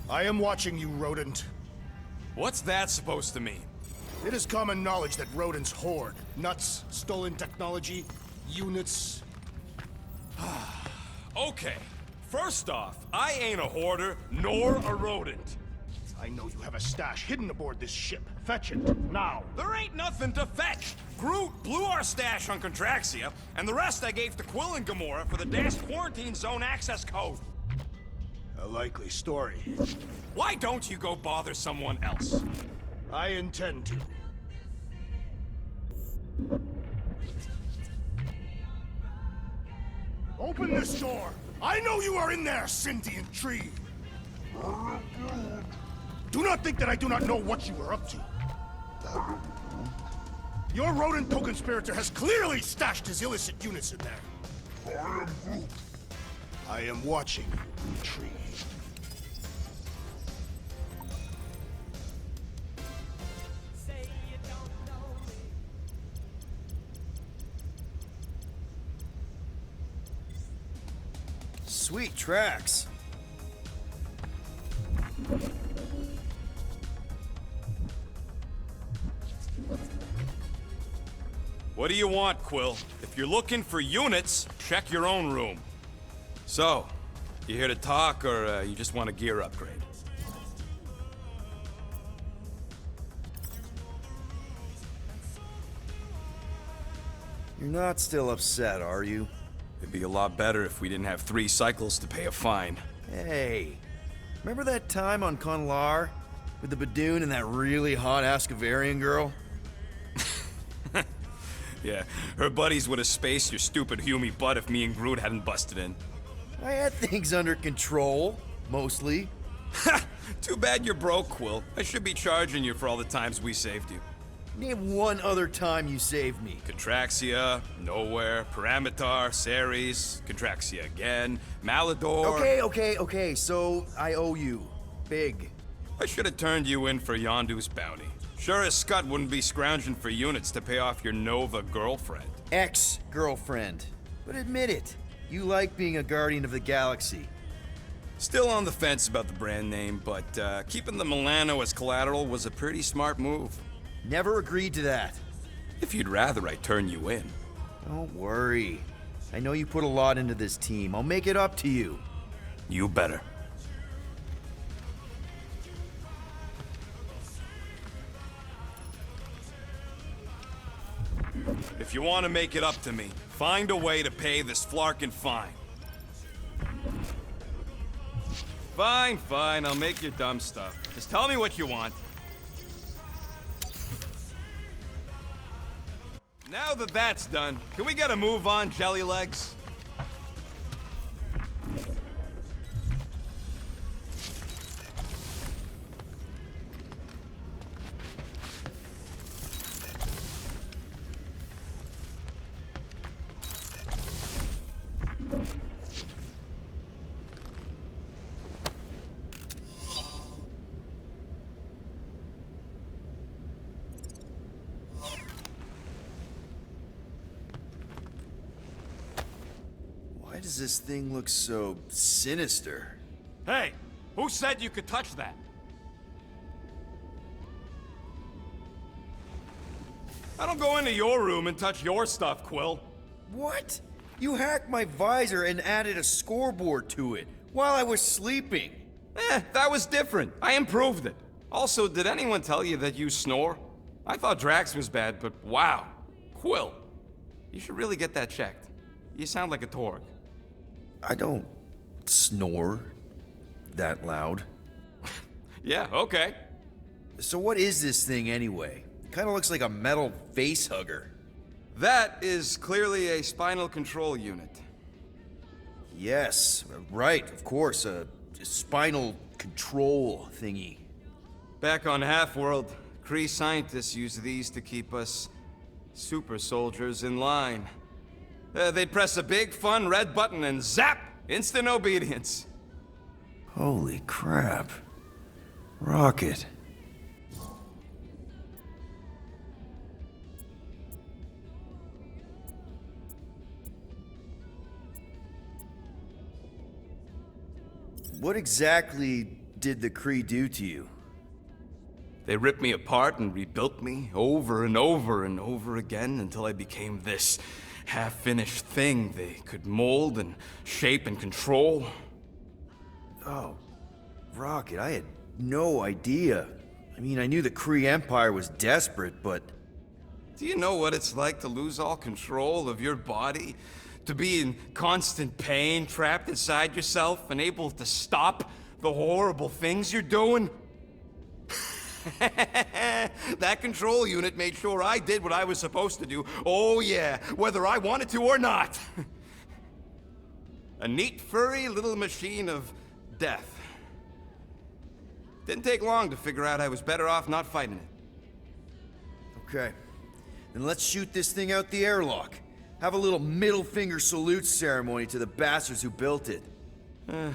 I am watching you, rodent. What's that supposed to mean? It is common knowledge that rodents hoard nuts, stolen technology, units. Okay, first off, I ain't a hoarder, nor a rodent. I know you have a stash hidden aboard this ship. Fetch it, now. There ain't nothing to fetch. Groot blew our stash on Contraxia, and the rest I gave to Quill and Gamora for the dashed quarantine zone access code. A likely story. Why don't you go bother someone else? I intend to. Open this door! I know you are in there, sentient tree! Do not think that I do not know what you are up to. Your rodent co-conspirator has clearly stashed his illicit units in there. I am watching you, tree. Sweet tracks. What do you want, Quill? If you're looking for units, check your own room. So, you here to talk, or you just want a gear upgrade? You're not still upset, are you? It'd be a lot better if we didn't have 3 cycles to pay a fine. Hey, remember that time on Conlar? With the Badoon and that really hot Ascavarian girl? Yeah, her buddies would have spaced your stupid Humy butt if me and Groot hadn't busted in. I had things under control, mostly. Ha! Too bad you're broke, Quill. I should be charging you for all the times we saved you. Name one other time you saved me. Contraxia, Nowhere, Paramitar, Ceres, Contraxia again, Malador... Okay, so I owe you. Big. I should have turned you in for Yondu's bounty. Sure as Scott wouldn't be scrounging for units to pay off your Nova girlfriend. Ex-girlfriend. But admit it, you like being a Guardian of the Galaxy. Still on the fence about the brand name, but keeping the Milano as collateral was a pretty smart move. Never agreed to that. If you'd rather I turn you in. Don't worry. I know you put a lot into this team. I'll make it up to you. You better. If you want to make it up to me, find a way to pay this Flarkin fine. Fine, I'll make your dumb stuff. Just tell me what you want. Now that that's done, can we get a move on, Jelly Legs? Why does this thing look so sinister? Hey, who said you could touch that? I don't go into your room and touch your stuff, Quill. What? You hacked my visor and added a scoreboard to it while I was sleeping. That was different. I improved it. Also, did anyone tell you that you snore? I thought Drax was bad, but wow. Quill, you should really get that checked. You sound like a Torg. I don't snore that loud. Yeah, okay. So what is this thing anyway? Kinda looks like a metal face hugger. That is clearly a spinal control unit. Yes, right, of course, a spinal control thingy. Back on Half-World, Kree scientists use these to keep us super soldiers in line. They'd press a big, fun red button and zap! Instant obedience. Holy crap. Rocket. What exactly did the Kree do to you? They ripped me apart and rebuilt me over and over and over again until I became this half-finished thing they could mold and shape and control. Oh, Rocket, I had no idea. I mean, I knew the Kree Empire was desperate, but... Do you know what it's like to lose all control of your body? To be in constant pain, trapped inside yourself, unable to stop the horrible things you're doing? That control unit made sure I did what I was supposed to do. Oh yeah, whether I wanted to or not. A neat, furry little machine of death. Didn't take long to figure out I was better off not fighting it. Okay. Then let's shoot this thing out the airlock. Have a little middle finger salute ceremony to the bastards who built it. I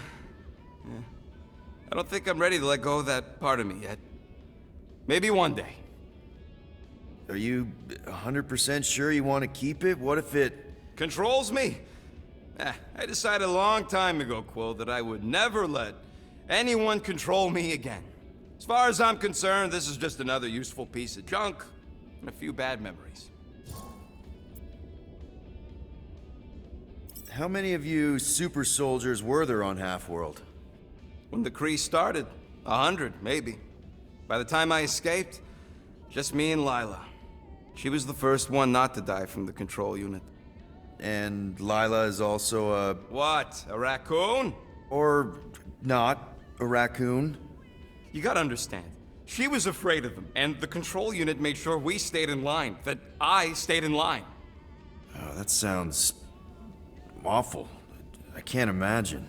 don't think I'm ready to let go of that part of me yet. Maybe one day. Are you 100% sure you want to keep it? What if it... Controls me? I decided a long time ago, Quill, that I would never let anyone control me again. As far as I'm concerned, this is just another useful piece of junk and a few bad memories. How many of you super soldiers were there on Half-World? When the Kree started, 100, maybe. By the time I escaped, just me and Lila. She was the first one not to die from the control unit. And Lila is also a... What? A raccoon? Or not a raccoon? You gotta understand. She was afraid of them, and the control unit made sure we stayed in line, that I stayed in line. Oh, that sounds... awful. I can't imagine.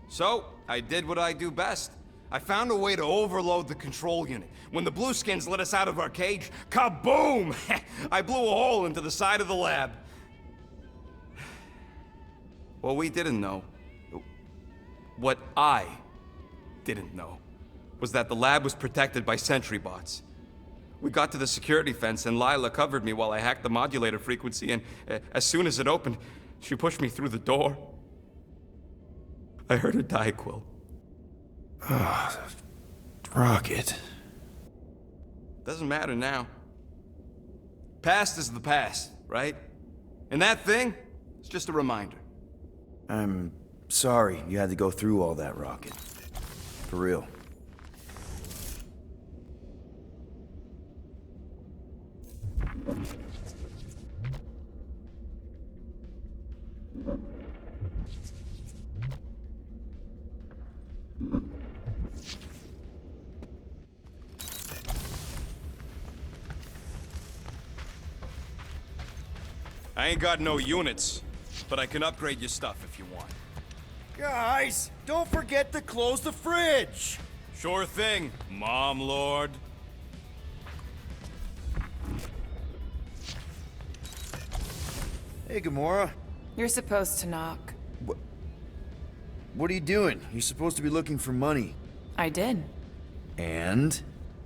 So, I did what I do best. I found a way to overload the control unit. When the Blueskins let us out of our cage, kaboom! I blew a hole into the side of the lab. What we didn't know, what I didn't know, was that the lab was protected by sentry bots. We got to the security fence and Lila covered me while I hacked the modulator frequency, and as soon as it opened, she pushed me through the door. I heard her die, Quill. Rocket. Doesn't matter now. Past is the past, right? And that thing, it's just a reminder. I'm sorry you had to go through all that, Rocket. For real. I ain't got no units, but I can upgrade your stuff if you want. Guys, don't forget to close the fridge! Sure thing, Mom Lord. Hey, Gamora. You're supposed to knock. What are you doing? You're supposed to be looking for money. I did. And?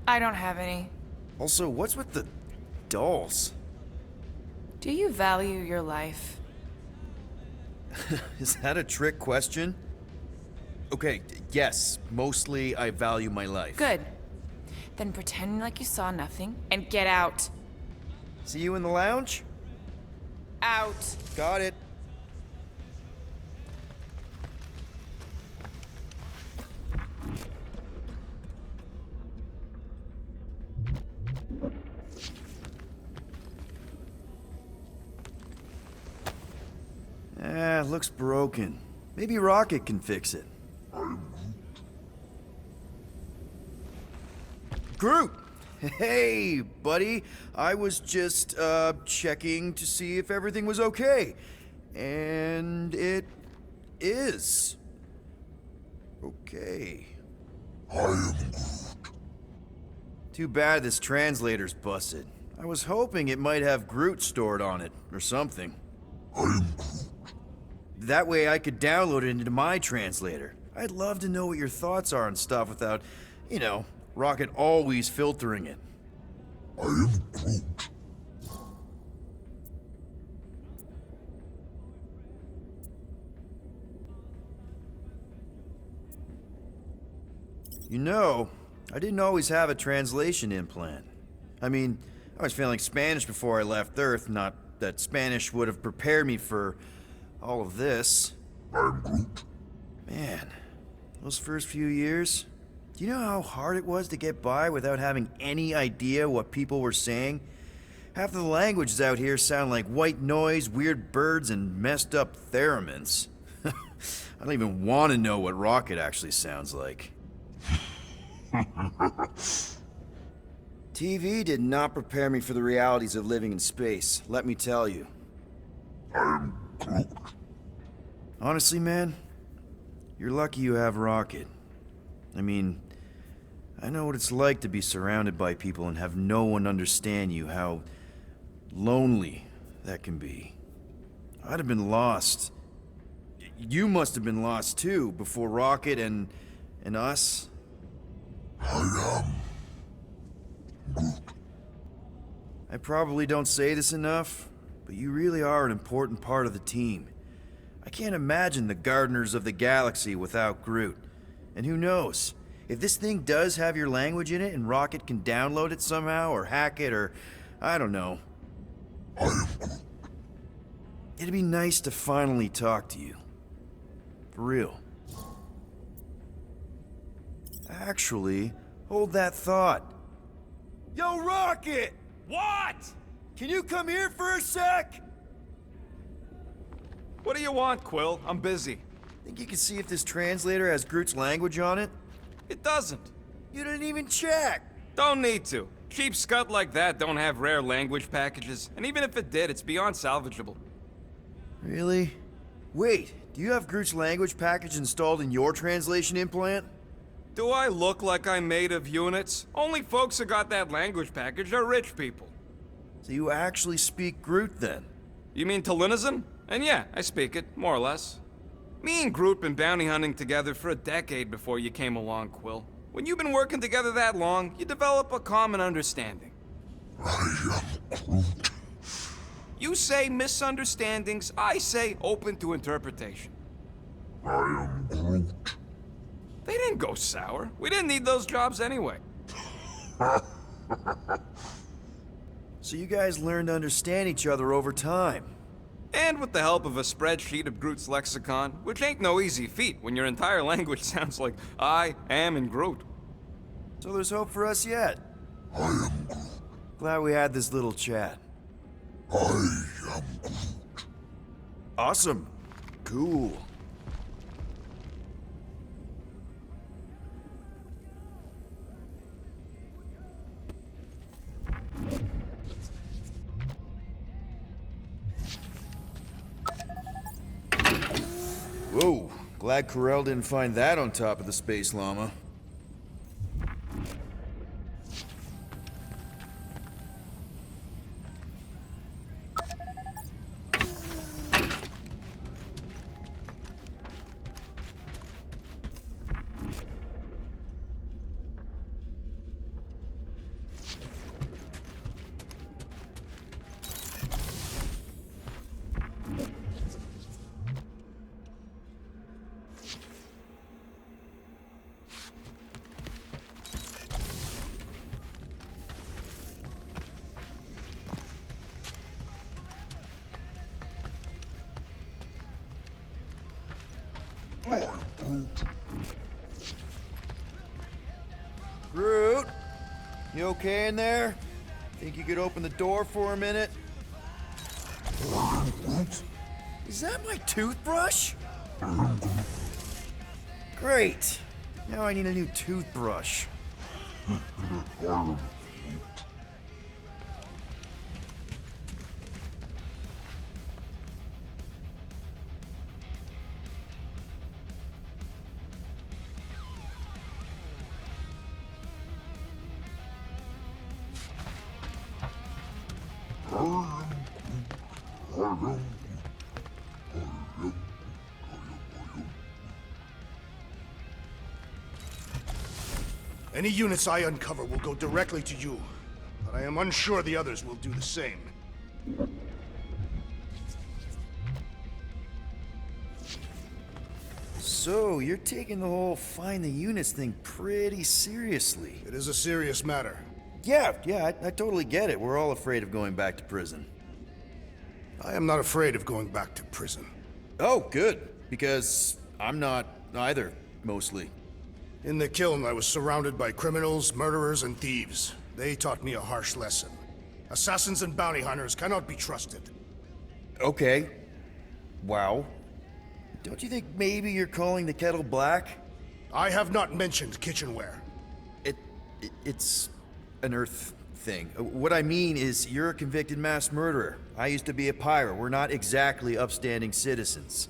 I don't have any. Also, what's with the dolls? Do you value your life? Is that a trick question? Okay, yes, mostly I value my life. Good. Then pretend like you saw nothing and get out. See you in the lounge? Out. Got it. Looks broken. Maybe Rocket can fix it. Groot! Hey, buddy. I was just, checking to see if everything was okay. And it is. Okay. I am Groot. Too bad this translator's busted. I was hoping it might have Groot stored on it, or something. I am Groot. That way I could download it into my translator. I'd love to know what your thoughts are on stuff without, you know, Rocket always filtering it. I am Groot. You know, I didn't always have a translation implant. I mean, I was failing Spanish before I left Earth, not that Spanish would have prepared me for all of this. I'm Groot. Man, those first few years, do you know how hard it was to get by without having any idea what people were saying? Half of the languages out here sound like white noise, weird birds, and messed up theremins. I don't even want to know what Rocket actually sounds like. TV did not prepare me for the realities of living in space, let me tell you. I'm Groot. Honestly, man, you're lucky you have Rocket. I mean, I know what it's like to be surrounded by people and have no one understand you, how lonely that can be. I'd have been lost. You must have been lost too, before Rocket and us. I am Groot. I probably don't say this enough, but you really are an important part of the team. I can't imagine the Gardeners of the Galaxy without Groot. And who knows? If this thing does have your language in it and Rocket can download it somehow or hack it or I don't know. I am Groot. It'd be nice to finally talk to you. For real. Actually, hold that thought. Yo, Rocket! What? Can you come here for a sec? What do you want, Quill? I'm busy. Think you can see if this translator has Groot's language on it? It doesn't. You didn't even check! Don't need to. Cheap scut like that don't have rare language packages, and even if it did, it's beyond salvageable. Really? Wait, do you have Groot's language package installed in your translation implant? Do I look like I'm made of units? Only folks who got that language package are rich people. So you actually speak Groot then? You mean Talinisan? And yeah, I speak it, more or less. Me and Groot been bounty hunting together for a decade before you came along, Quill. When you've been working together that long, you develop a common understanding. I am Groot. You say misunderstandings, I say open to interpretation. I am Groot. They didn't go sour. We didn't need those jobs anyway. So you guys learned to understand each other over time. And with the help of a spreadsheet of Groot's lexicon, which ain't no easy feat when your entire language sounds like I am in Groot. So there's hope for us yet. I am Groot. Glad we had this little chat. I am Groot. Awesome. Cool. Whoa, glad Corel didn't find that on top of the Space Llama. Groot, you okay in there? Think you could open the door for a minute? Is that my toothbrush? Great. Now I need a new toothbrush. Any units I uncover will go directly to you, but I am unsure the others will do the same. So, you're taking the whole find the units thing pretty seriously. It is a serious matter. Yeah, I totally get it. We're all afraid of going back to prison. I am not afraid of going back to prison. Oh, good. Because I'm not either, mostly. In the kiln, I was surrounded by criminals, murderers, and thieves. They taught me a harsh lesson. Assassins and bounty hunters cannot be trusted. Okay. Wow. Don't you think maybe you're calling the kettle black? I have not mentioned kitchenware. It's an Earth thing. What I mean is, you're a convicted mass murderer. I used to be a pirate. We're not exactly upstanding citizens.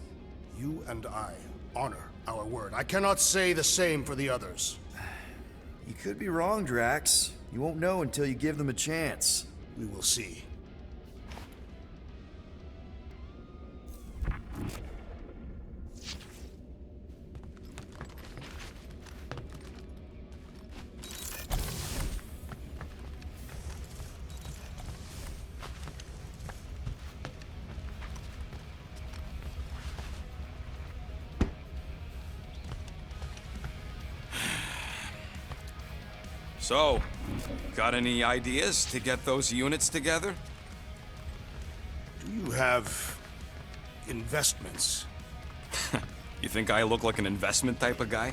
You and I honor our word. I cannot say the same for the others. You could be wrong, Drax. You won't know until you give them a chance. We will see. So, got any ideas to get those units together? Do you have investments? You think I look like an investment type of guy?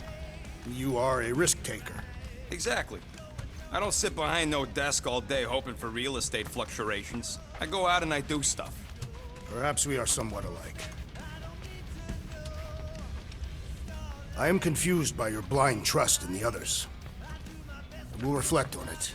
You are a risk taker. Exactly. I don't sit behind no desk all day hoping for real estate fluctuations. I go out and I do stuff. Perhaps we are somewhat alike. I am confused by your blind trust in the others. We'll reflect on it.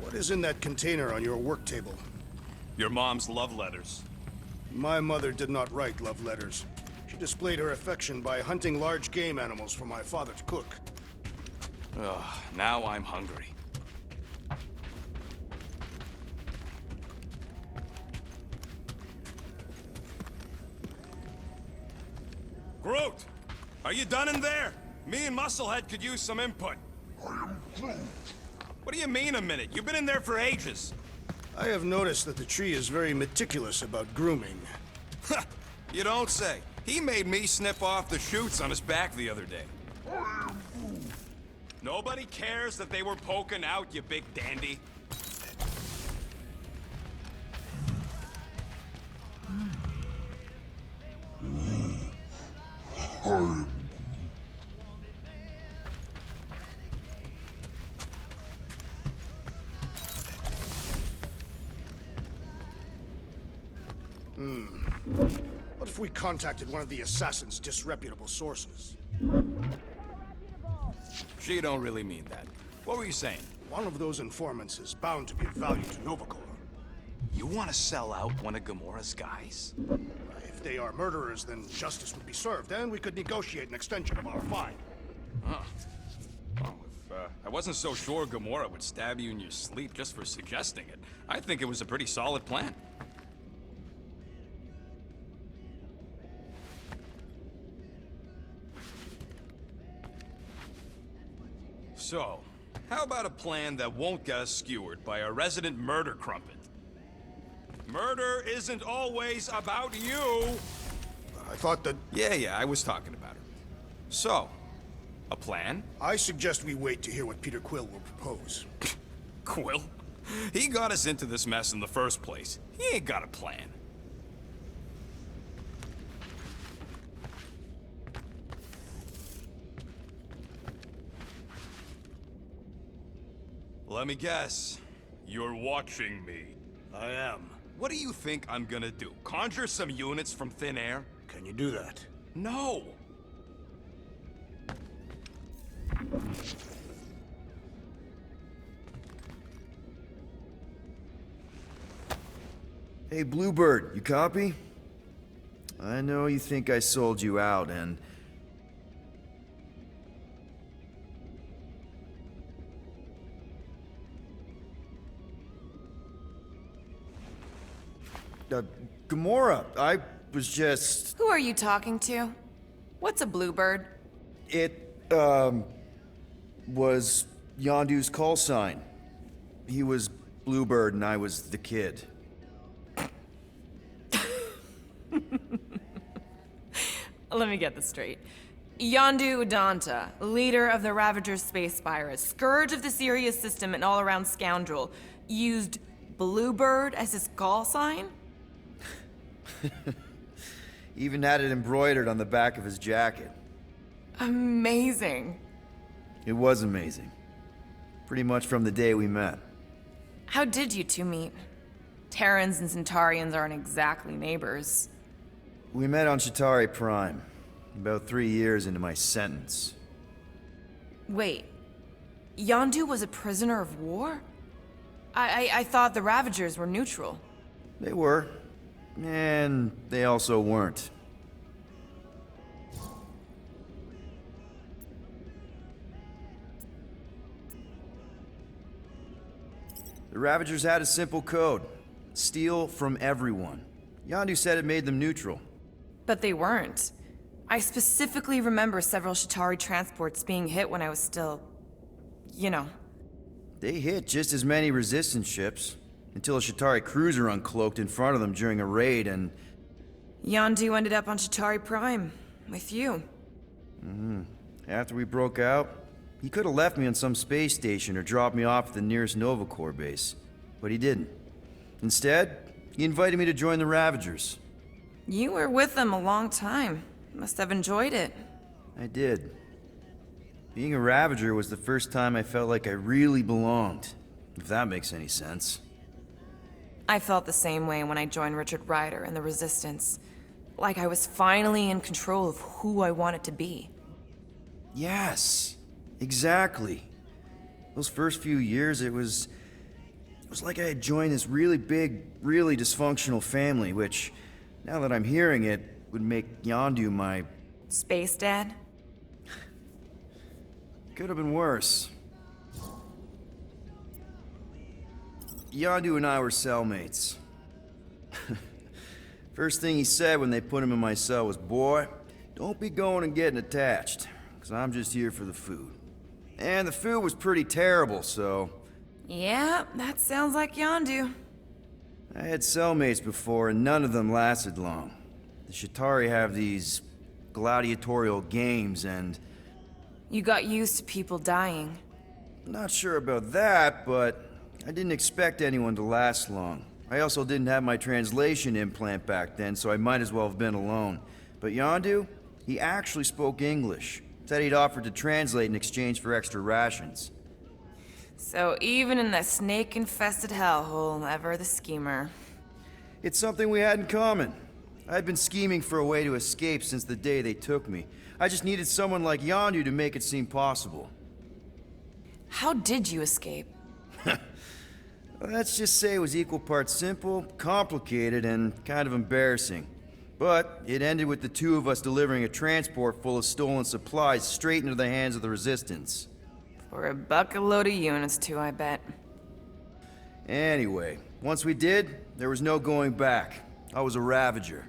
What is in that container on your work table? Your mom's love letters. My mother did not write love letters. She displayed her affection by hunting large game animals for my father to cook. Ugh, now I'm hungry. Groot! Are you done in there? Me and Musclehead could use some input. I am Groot. What do you mean a minute? You've been in there for ages. I have noticed that the tree is very meticulous about grooming. You don't say. He made me snip off the shoots on his back the other day. I am Groot. Nobody cares that they were poking out, you big dandy. I am What if we contacted one of the assassin's disreputable sources? She don't really mean that. What were you saying? One of those informants is bound to be of value to Novacore. You want to sell out one of Gamora's guys? If they are murderers, then justice would be served, and we could negotiate an extension of our fine. Huh. Well, if I wasn't so sure Gamora would stab you in your sleep just for suggesting it, I think it was a pretty solid plan. So, how about a plan that won't get us skewered by a resident murder crumpet? Murder isn't always about you! I thought that... Yeah, I was talking about her. So, a plan? I suggest we wait to hear what Peter Quill will propose. Quill? He got us into this mess in the first place. He ain't got a plan. Let me guess. You're watching me. I am. What do you think I'm gonna do? Conjure some units from thin air? Can you do that? No! Hey, Bluebird, you copy? I know you think I sold you out, and... Gamora, I was just... Who are you talking to? What's a bluebird? It, was Yondu's call sign. He was Bluebird and I was the kid. Let me get this straight. Yondu Udonta, leader of the Ravagers space virus, scourge of the Sirius system and all-around scoundrel, used Bluebird as his call sign? Even had it embroidered on the back of his jacket. Amazing. It was amazing. Pretty much from the day we met. How did you two meet? Terrans and Centaurians aren't exactly neighbors. We met on Chitauri Prime, about 3 years into my sentence. Wait, Yondu was a prisoner of war? I thought the Ravagers were neutral. They were, and they also weren't. The Ravagers had a simple code. Steal from everyone. Yondu said it made them neutral. But they weren't. I specifically remember several Chitauri transports being hit when I was still... you know. They hit just as many resistance ships, until a Chitauri cruiser uncloaked in front of them during a raid and... Yondu ended up on Chitauri Prime, with you. After we broke out, he could have left me on some space station or dropped me off at the nearest Nova Corps base. But he didn't. Instead, he invited me to join the Ravagers. You were with them a long time. Must have enjoyed it. I did. Being a Ravager was the first time I felt like I really belonged, if that makes any sense. I felt the same way when I joined Richard Rider and the Resistance. Like I was finally in control of who I wanted to be. Yes, exactly. Those first few years, it was like I had joined this really big, really dysfunctional family, which, now that I'm hearing it, would make Yondu my... Space Dad? Could have been worse. Yondu and I were cellmates. First thing he said when they put him in my cell was, "Boy, don't be going and getting attached, because I'm just here for the food." And the food was pretty terrible, so... Yeah, that sounds like Yondu. I had cellmates before, and none of them lasted long. The Chitauri have these gladiatorial games, and... You got used to people dying. Not sure about that, but I didn't expect anyone to last long. I also didn't have my translation implant back then, so I might as well have been alone. But Yondu, he actually spoke English. Said he'd offered to translate in exchange for extra rations. So even in that snake-infested hellhole, ever the schemer. It's something we had in common. I'd been scheming for a way to escape since the day they took me. I just needed someone like Yondu to make it seem possible. How did you escape? Let's just say it was equal parts simple, complicated, and kind of embarrassing. But it ended with the two of us delivering a transport full of stolen supplies straight into the hands of the Resistance. For a bucket-load of units, too, I bet. Anyway, once we did, there was no going back. I was a Ravager.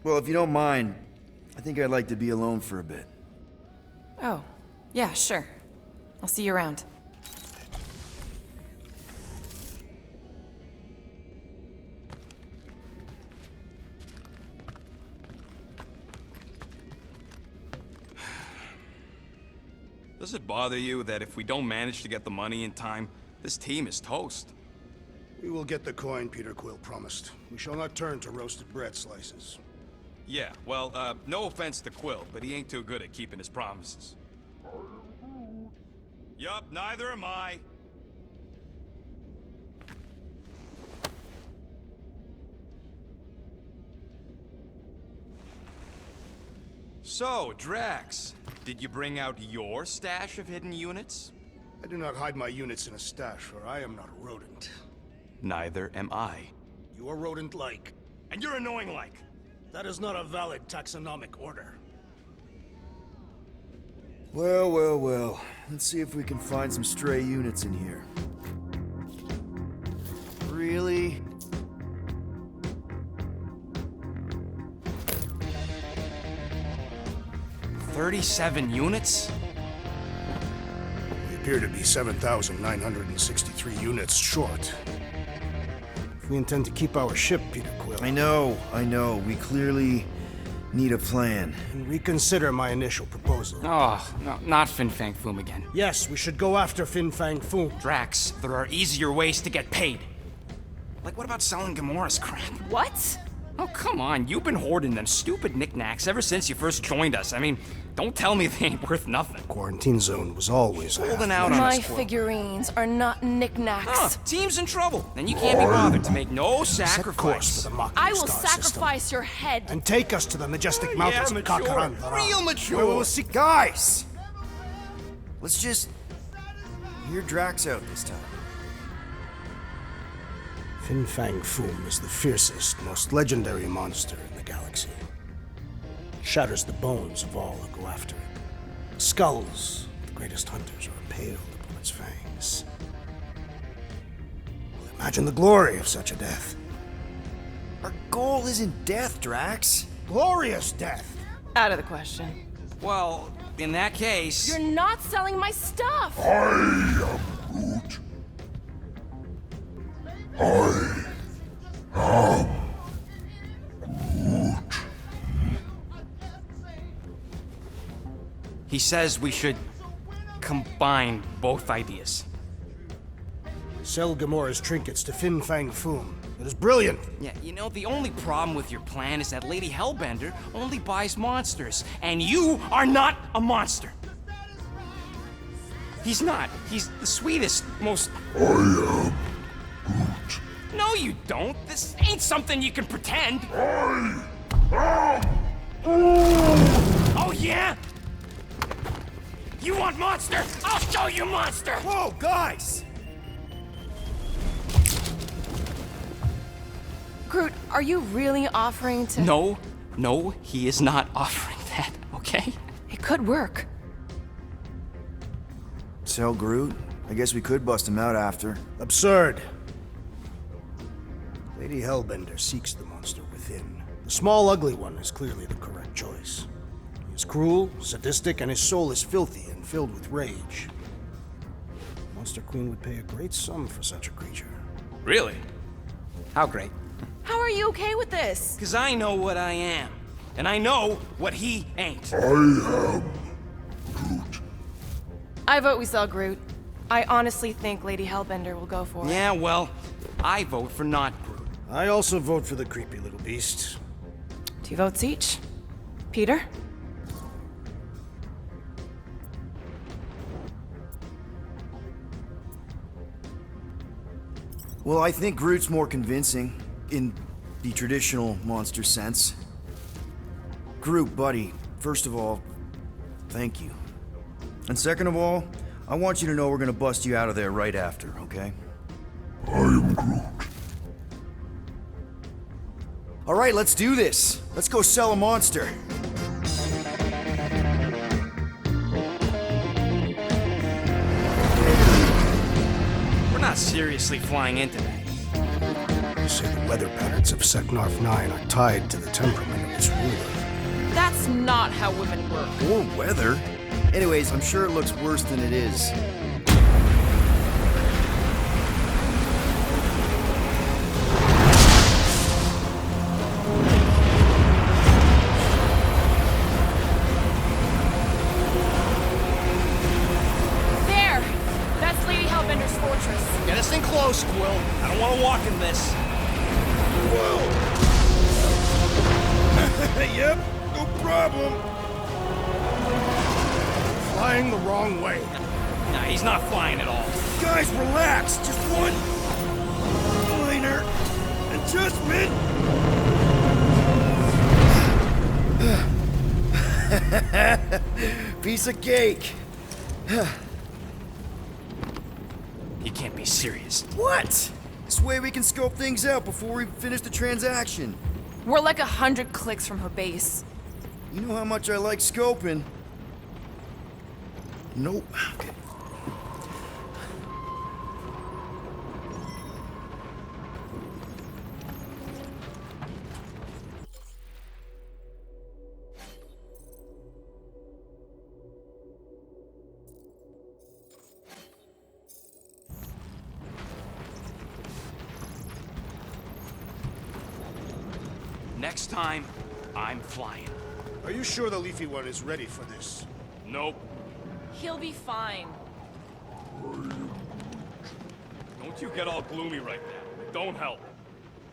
Well, if you don't mind, I think I'd like to be alone for a bit. Oh, yeah, sure. I'll see you around. Does it bother you that if we don't manage to get the money in time, this team is toast? We will get the coin Peter Quill promised. We shall not turn to roasted bread slices. Yeah, well, no offense to Quill, but he ain't too good at keeping his promises. Yup, neither am I. So, Drax, did you bring out your stash of hidden units? I do not hide my units in a stash, for I am not a rodent. Neither am I. You are rodent-like. And you're annoying like. That is not a valid taxonomic order. Well, well, well. Let's see if we can find some stray units in here. Really? 37 units? We appear to be 7,963 units short. If we intend to keep our ship, Peter Quill, I know. We clearly need a plan. reconsider my initial proposal. Oh, no, not Fin Fang Foom again. Yes, we should go after Fin Fang Foom. Drax, there are easier ways to get paid. Like, what about selling Gamora's crap? What? Oh, come on, you've been hoarding them stupid knickknacks ever since you first joined us. I mean, don't tell me they ain't worth nothing. Quarantine zone was always Holding out on My us, Quill. figurines are not knickknacks. Huh, team's in trouble, and you can't be bothered to make no Set course sacrifice. for the Mocking I will Star system, sacrifice your head. and take us to the majestic mountains of mature. Kakaran. Real mature. Wait, we'll see. Guys! Let's just hear Drax out this time. Fin Fang Foom is the fiercest, most legendary monster in the galaxy. Shatters the bones of all who go after it. Skulls of the greatest hunters are impaled upon its fangs. Well, imagine the glory of such a death. Our goal isn't death, Drax. Glorious death! Out of the question. Well, in that case... You're not selling my stuff. Groot. I am Groot. He says we should combine both ideas. Sell Gamora's trinkets to Fin Fang Foom. It is brilliant. Yeah, you know, the only problem with your plan is that Lady Hellbender only buys monsters, and you are not a monster. He's not. He's the sweetest, most... I am Groot. No, you don't. This ain't something you can pretend. I am Oh, yeah? You want monster? I'll show you monster! Whoa, guys! Groot, are you really offering to... No, he is not offering that, okay? It could work. Sell Groot? I guess we could bust him out after. Absurd. Lady Hellbender seeks the monster within. The small, ugly one is clearly the correct choice. He is cruel, sadistic, and his soul is filthy and filled with rage. Monster Queen would pay a great sum for such a creature. Really? How great? How are you okay with this? Because I know what I am. And I know what he ain't. I am Groot. I vote we sell Groot. I honestly think Lady Hellbender will go for it. Yeah, well, I vote for not Groot. I also vote for the creepy little beast. 2 votes each. Peter? Well, I think Groot's more convincing, in the traditional monster sense. Groot, buddy, first of all, thank you. And second of all, I want you to know we're gonna bust you out of there right after, okay? I am Groot. All right, let's do this. Let's go sell a monster. We're not seriously flying into that. They say the weather patterns of Seknarf 9 are tied to the temperament of its ruler. That's not how women work. Or weather. Anyways, I'm sure it looks worse than it is. There! That's Lady Hellbender's fortress. Get us in close, Quill. I don't want to walk in this. Yep, no problem. Flying the wrong way. Nah, he's not flying at all. Guys, relax. Just one minor adjustment. Piece of cake. You can't be serious. What? This way we can scope things out before we finish the transaction. We're like 100 clicks from her base. You know how much I like scoping. Nope. Okay. Next time, I'm flying. Are you sure the Leafy One is ready for this? Nope. He'll be fine. Don't you get all gloomy right now. It don't help.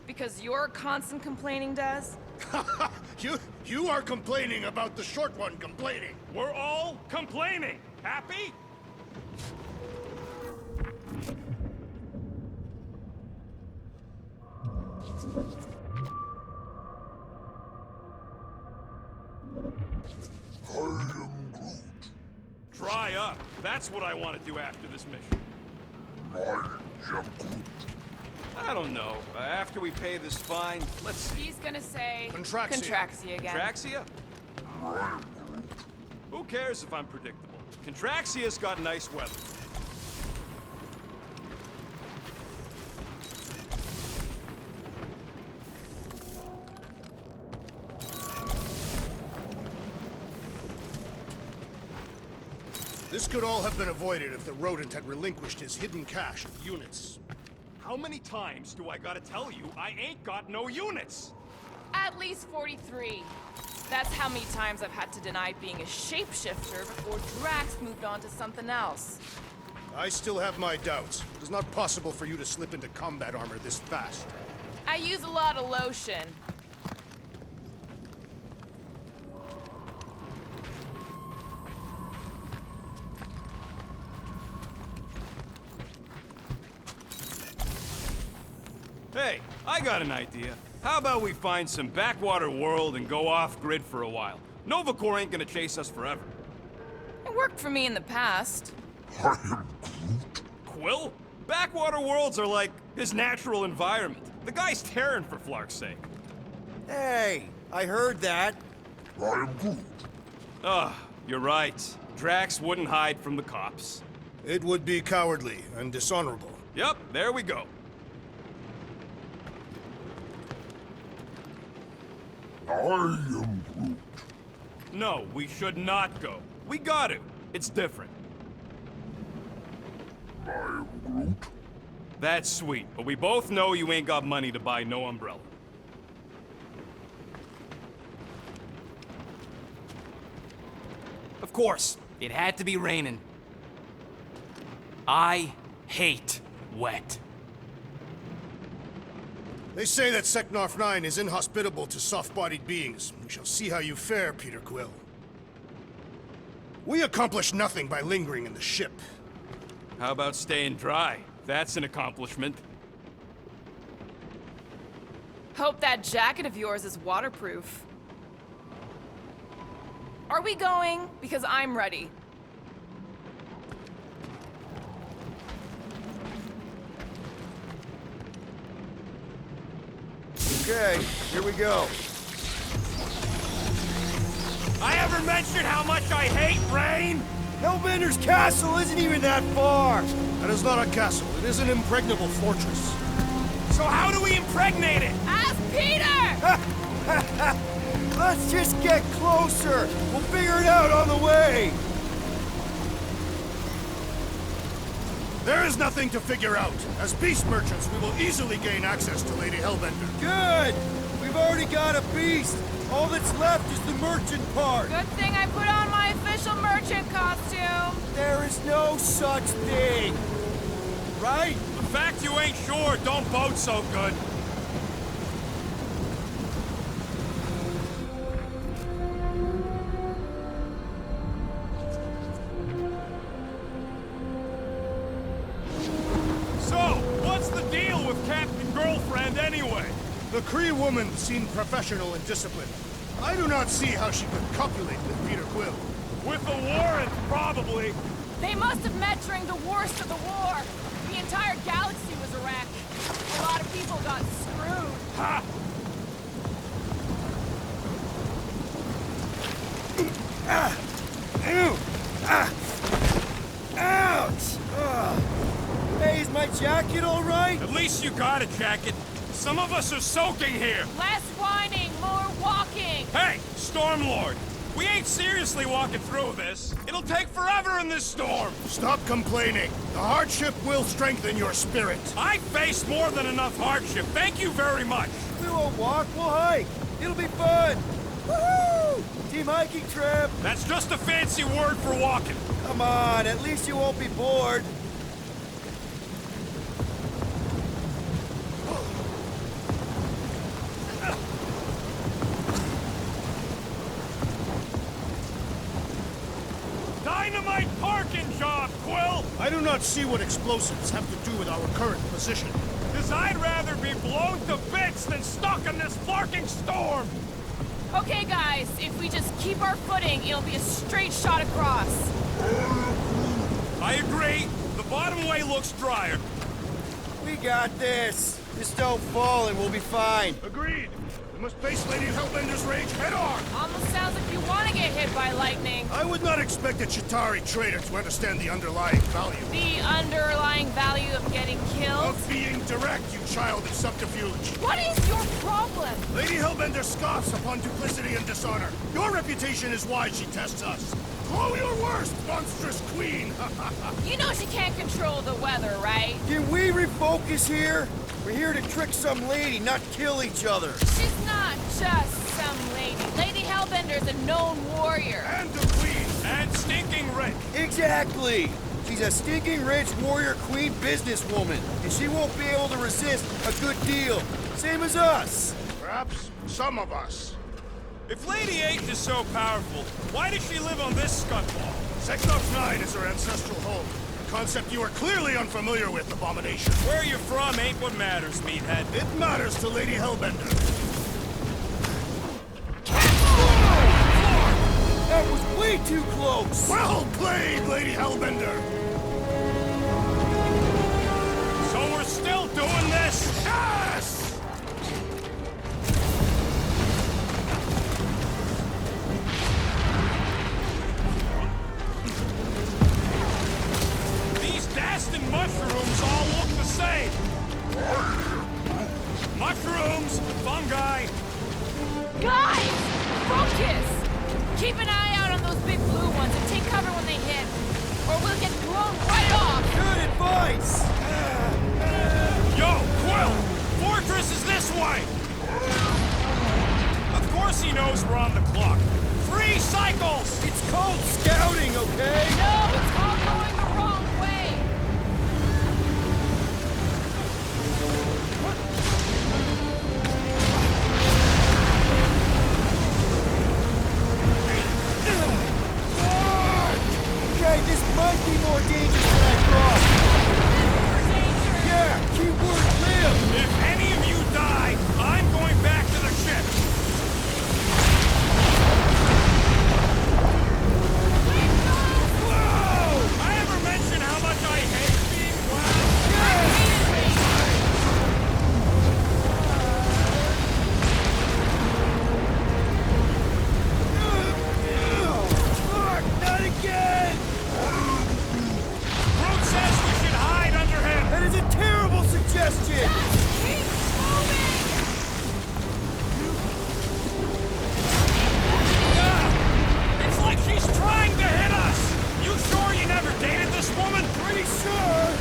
Because you're constant complaining, Des? You are complaining about the short one complaining. We're all complaining. Happy? I am Groot. Dry up. That's what I want to do after this mission. I am Groot. I don't know. After we pay this fine, let's see. He's gonna say... Contraxia. Contraxia again. Contraxia? Who cares if I'm predictable? Contraxia's got nice weather. This could all have been avoided if the rodent had relinquished his hidden cache of units. How many times do I gotta tell you I ain't got no units? At least 43. That's how many times I've had to deny being a shapeshifter before Drax moved on to something else. I still have my doubts. It is not possible for you to slip into combat armor this fast. I use a lot of lotion. Hey, I got an idea. How about we find some backwater world and go off-grid for a while? Nova Corps ain't gonna chase us forever. It worked for me in the past. I am Groot. Quill? Backwater worlds are like his natural environment. The guy's tearing for Flark's sake. Hey, I heard that. I am Groot. You're right. Drax wouldn't hide from the cops. It would be cowardly and dishonorable. Yep, there we go. I am Groot. No, we should not go. We got to. It's different. I am Groot. That's sweet, but we both know you ain't got money to buy no umbrella. Of course, it had to be raining. I hate wet. They say that Seknarf 9 is inhospitable to soft-bodied beings. We shall see how you fare, Peter Quill. We accomplish nothing by lingering in the ship. How about staying dry? That's an accomplishment. Hope that jacket of yours is waterproof. Are we going? Because I'm ready. Okay, here we go. I ever mentioned how much I hate rain? Hellbender's castle isn't even that far. That is not a castle. It is an impregnable fortress. So how do we impregnate it? Ask Peter! Let's just get closer. We'll figure it out on the way. There is nothing to figure out. As beast merchants, we will easily gain access to Lady Hellbender. Good. We've already got a beast. All that's left is the merchant part. Good thing I put on my official merchant costume. There is no such thing. Right? The fact you ain't sure don't bode so good. So, what's the deal with Captain Girlfriend anyway? The Kree woman seemed professional and disciplined. I do not see how she could copulate with Peter Quill. With the Warrens, probably. They must have met during the worst of the war. The entire galaxy was a wreck. A lot of people got screwed. Ha! Ouch! Hey, is my jacket all right? At least you got a jacket. Some of us are soaking here. Less whining, more walking. Hey, Stormlord! We ain't seriously walking through this. It'll take forever in this storm. Stop complaining. The hardship will strengthen your spirit. I faced more than enough hardship. Thank you very much. We won't walk, we'll hike. It'll be fun! Woohoo! Team hiking trip! That's just a fancy word for walking. Come on, at least you won't be bored. Dynamite parking job, Quill! I do not see what explosives have to do with our current position. Because I'd rather be blown to bits than stuck in this flarking storm! Okay, guys, if we just keep our footing, it'll be a straight shot across. I agree. The bottom way looks drier. We got this. Just don't fall and we'll be fine. Agreed. We must face Lady Hellbender's rage head on. Almost sounds like you want to get hit by lightning. I would not expect a Chitauri trader to understand the underlying value. The underlying value of getting killed? Of being direct, you child of subterfuge. What is your problem? Lady Hellbender scoffs upon duplicity and dishonor. Your reputation is why she tests us. Throw your worst, monstrous queen! You know she can't control the weather, right? Can we refocus here? We're here to trick some lady, not kill each other. She's not just some lady. Lady Hellbender's a known warrior. And the queen! And stinking rich. Exactly! She's a stinking rich warrior queen businesswoman, and she won't be able to resist a good deal. Same as us. Perhaps some of us. If Lady H is so powerful, why does she live on this scutball? Seknarf 9 is her ancestral home. A concept you are clearly unfamiliar with, Abomination. Where you're from ain't what matters, meathead. It matters to Lady Hellbender. That was way too close! Well played, Lady Hellbender! So we're still doing this? Yes! These Dastan mushrooms all look the same. Mushrooms, fungi. Guys! Focus! Keep an eye out on those big blue ones and take cover when they hit. Or we'll get blown right off! Good advice! Yo, Quill! Fortress is this way! Of course he knows we're on the clock. 3 cycles! It's called scouting, okay? No, it's all going the wrong way! Okay, this might be more dangerous than I thought. Yeah, keyword live! If any of you die, I'm going back to the ship. Whoa! I ever mention how much I hate being wound? Fuck, not again! Groot says we should hide under him. That is a terrible suggestion! Keep moving! It's like she's trying to hit us. You sure you never dated this woman? Pretty sure!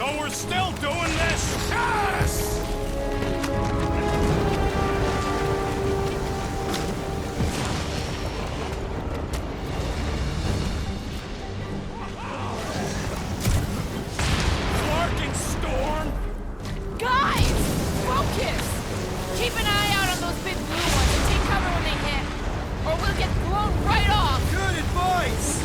So we're still doing this? Yes! Flarking storm? Guys! Focus! Keep an eye out on those big blue ones and take cover when they hit. Or we'll get blown right off! Good advice!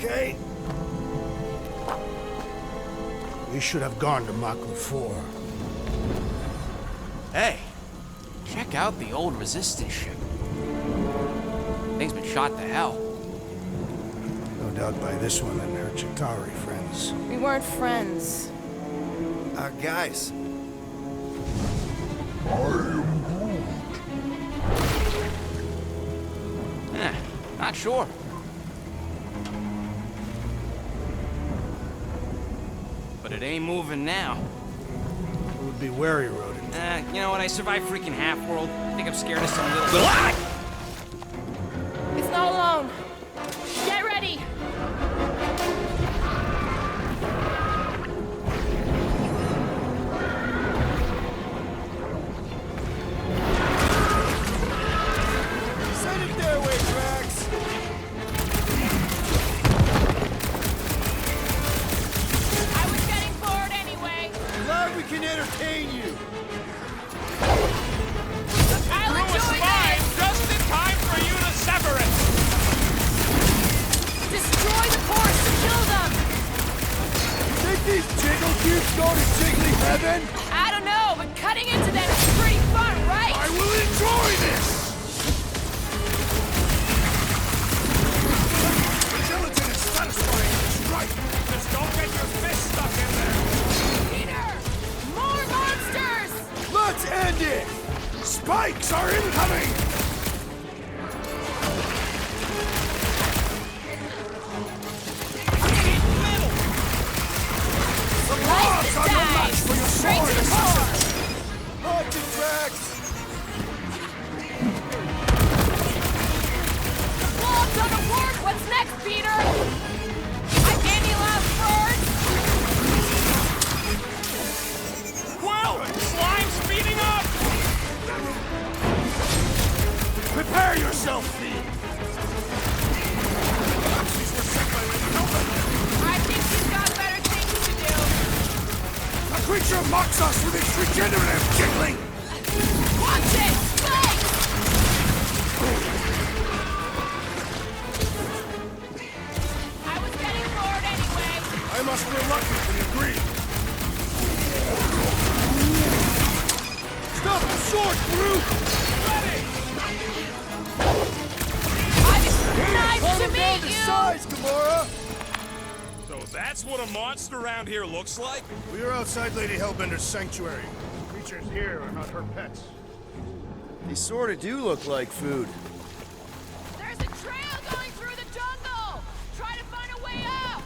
okay? We should have gone to Mach 4. Hey, check out the old resistance ship. Thing's been shot to hell. No doubt by this one and her Chitauri friends. We weren't friends. Guys. Not sure. But it ain't moving now. We would be wary, Rodent. You know what? I survived freaking Half-World. I think I'm scared of some little... It's not alone. Get ready! Send it their way, Drax! I was getting bored anyway. Glad we can entertain you! I'll Through a enjoy spine this! just in time for you to sever it! Destroy the course to kill them! Think these jiggle cubes go to jiggly heaven? I don't know, but cutting into them is pretty fun, right? I will enjoy this! The gelatin is satisfying. Right. Just don't get your fist stuck in there. Peter! More monsters! Let's end it! Spikes are incoming! Nice to die! Straight to the core! Launch it, Drax! Claws gonna work! What's next, Peter? I gave you last word! Well, slime's speeding up. Prepare yourself, Thief! I think you've got better things to do. A creature mocks us with its regenerative jiggling! Watch it! Spike! I was getting bored anyway. I must reluctantly agree. Stop the sword, brute! Nice to meet the you! size, Gamora! So that's what a monster around here looks like? We are outside Lady Hellbender's sanctuary. Creatures here are not her pets. They sort of do look like food. There's a trail going through the jungle! Try to find a way up!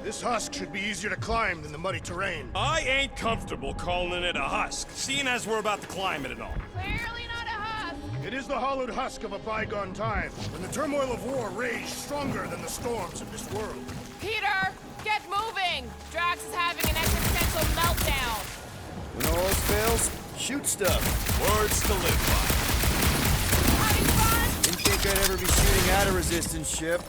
This husk should be easier to climb than the muddy terrain. I ain't comfortable calling it a husk, seeing as we're about to climb it and all. Clearly not a husk. It is the hollowed husk of a bygone time, when the turmoil of war raged stronger than the storms of this world. Peter, get moving! Drax is having an existential meltdown. When all else fails, shoot stuff. Words to live by. Having fun? Didn't think I'd ever be shooting at a resistance ship.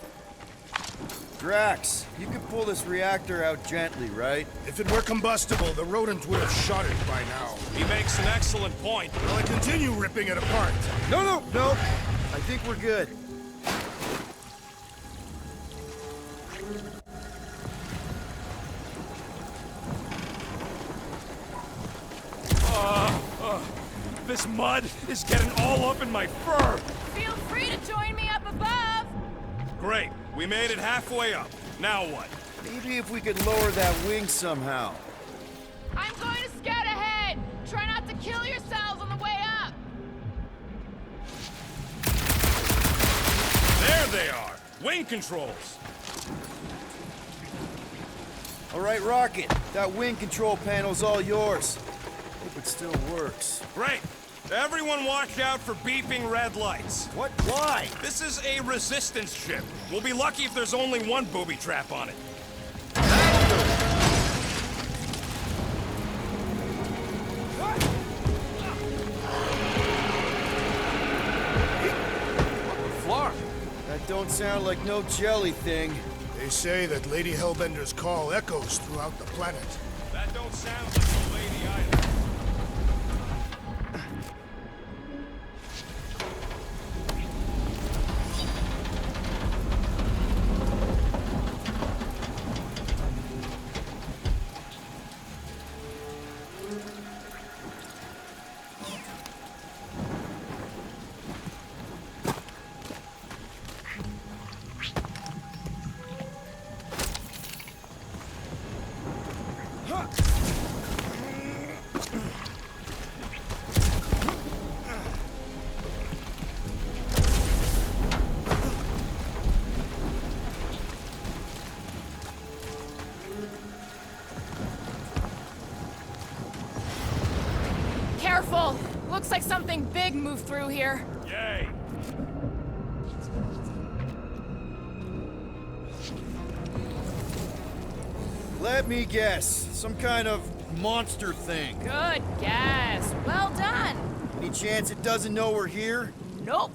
Drax, you could pull this reactor out gently, right? If it were combustible, the rodent would have shot it by now. He makes an excellent point. Will I continue ripping it apart? No. I think we're good. This mud is getting all up in my fur. Feel free to join me up above. Great, we made it halfway up. Now what? Maybe if we could lower that wing somehow. I'm going to scout ahead. Try not to kill yourselves on the way up. There they are. Wing controls. All right, Rocket. That wing control panel's all yours. Hope it still works. Great. Everyone watch out for beeping red lights. What? Why? This is a resistance ship. We'll be lucky if there's only one booby trap on it. Floor. That don't sound like no jelly thing. They say that Lady Hellbender's call echoes throughout the planet. That don't sound like a lady either. like something big moved through here. Yay. Let me guess. Some kind of monster thing. Good guess. Well done. Any chance it doesn't know we're here? Nope.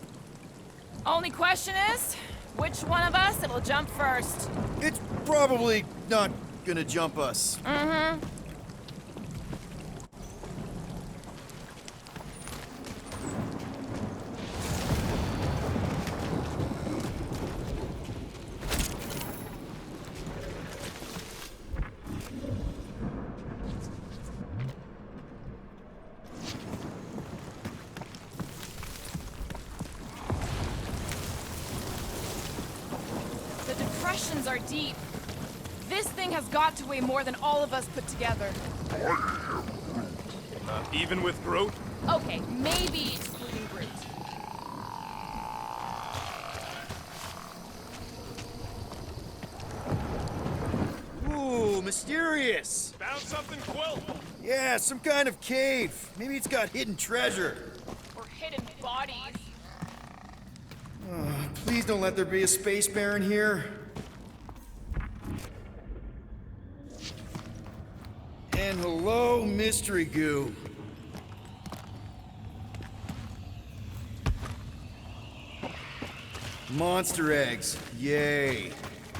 Only question is, which one of us it'll jump first? It's probably not gonna jump us. Mm-hmm. The depressions are deep. This thing has got to weigh more than all of us put together. Even with Groot? Okay, maybe excluding Groot. Ooh, mysterious. Found something, Quill? Yeah, some kind of cave. Maybe it's got hidden treasure. Or hidden bodies. Please don't let there be a space baron here. And hello, mystery goo. Monster eggs. Yay.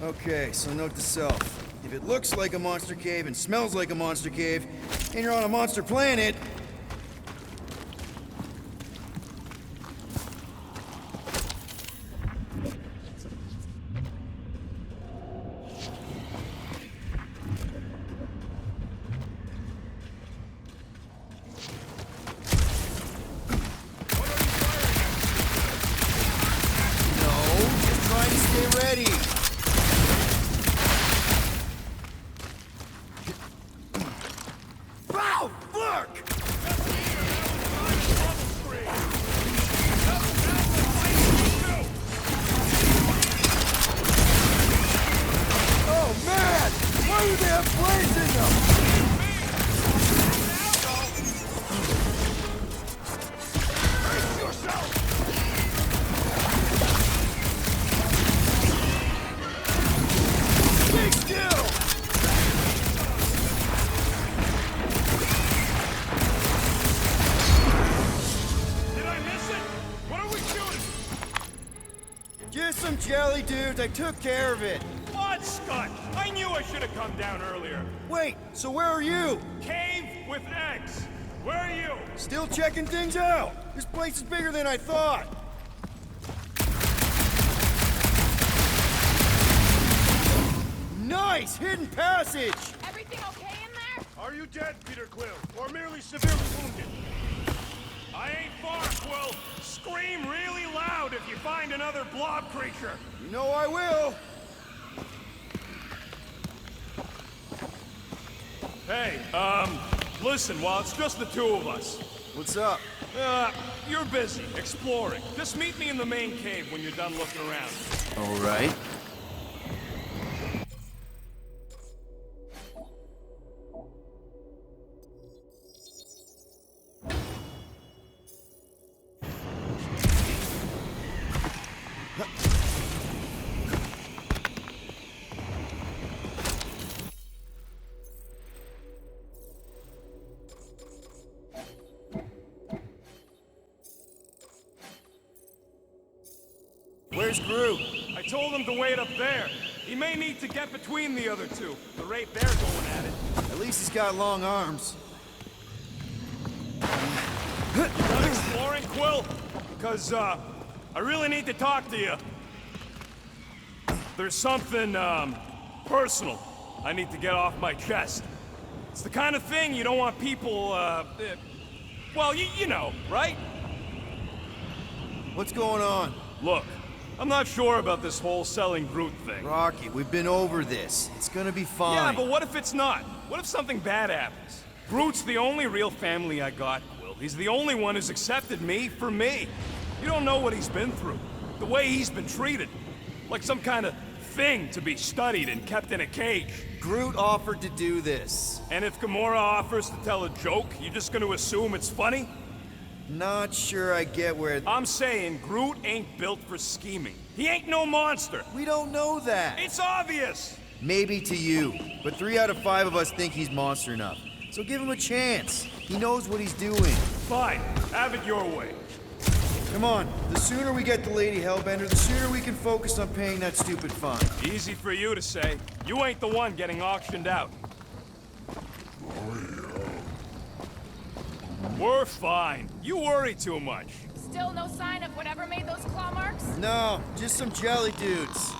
Okay, so note to self. If it looks like a monster cave and smells like a monster cave, and you're on a monster planet, trying to stay ready. Wow, fuck! Oh man! Why do they have flames in them? Big still! Did I miss it? What are we shooting? Just some jelly dudes, I took care of it. What, Scott? I knew I should have come down earlier. Wait, so where are you? Cave with eggs. Where are you? Still checking things out. This place is bigger than I thought. Nice! Hidden passage! Everything okay in there? Are you dead, Peter Quill, or merely severely wounded? I ain't far, Quill. Scream really loud if you find another blob creature. You know I will. Hey, listen, while it's just the two of us, What's up? you're busy exploring. Just meet me in the main cave when you're done looking around. All right. Where's Groot? I told him to wait up there. He may need to get between the other two. The rate they're going at it. At least he's got long arms. Done exploring, Quill? Because, I really need to talk to you. There's something, personal I need to get off my chest. It's the kind of thing you don't want people, well, you know, right? What's going on? Look, I'm not sure about this whole selling Groot thing. Rocky, we've been over this. It's gonna be fine. Yeah, but what if it's not? What if something bad happens? Groot's the only real family I got, Quill. He's the only one who's accepted me for me. You don't know what he's been through. The way he's been treated. Like some kind of thing to be studied and kept in a cage. Groot offered to do this. And if Gamora offers to tell a joke, you just gonna assume it's funny? Not sure I get where... I'm saying Groot ain't built for scheming. He ain't no monster. We don't know that. It's obvious. Maybe to you, but 3 out of 5 of us think he's monster enough. So give him a chance. He knows what he's doing. Fine, have it your way. Come on, the sooner we get the Lady Hellbender, the sooner we can focus on paying that stupid fine. Easy for you to say. You ain't the one getting auctioned out. We're fine. You worry too much. Still no sign of whatever made those claw marks? No, just some jelly dudes.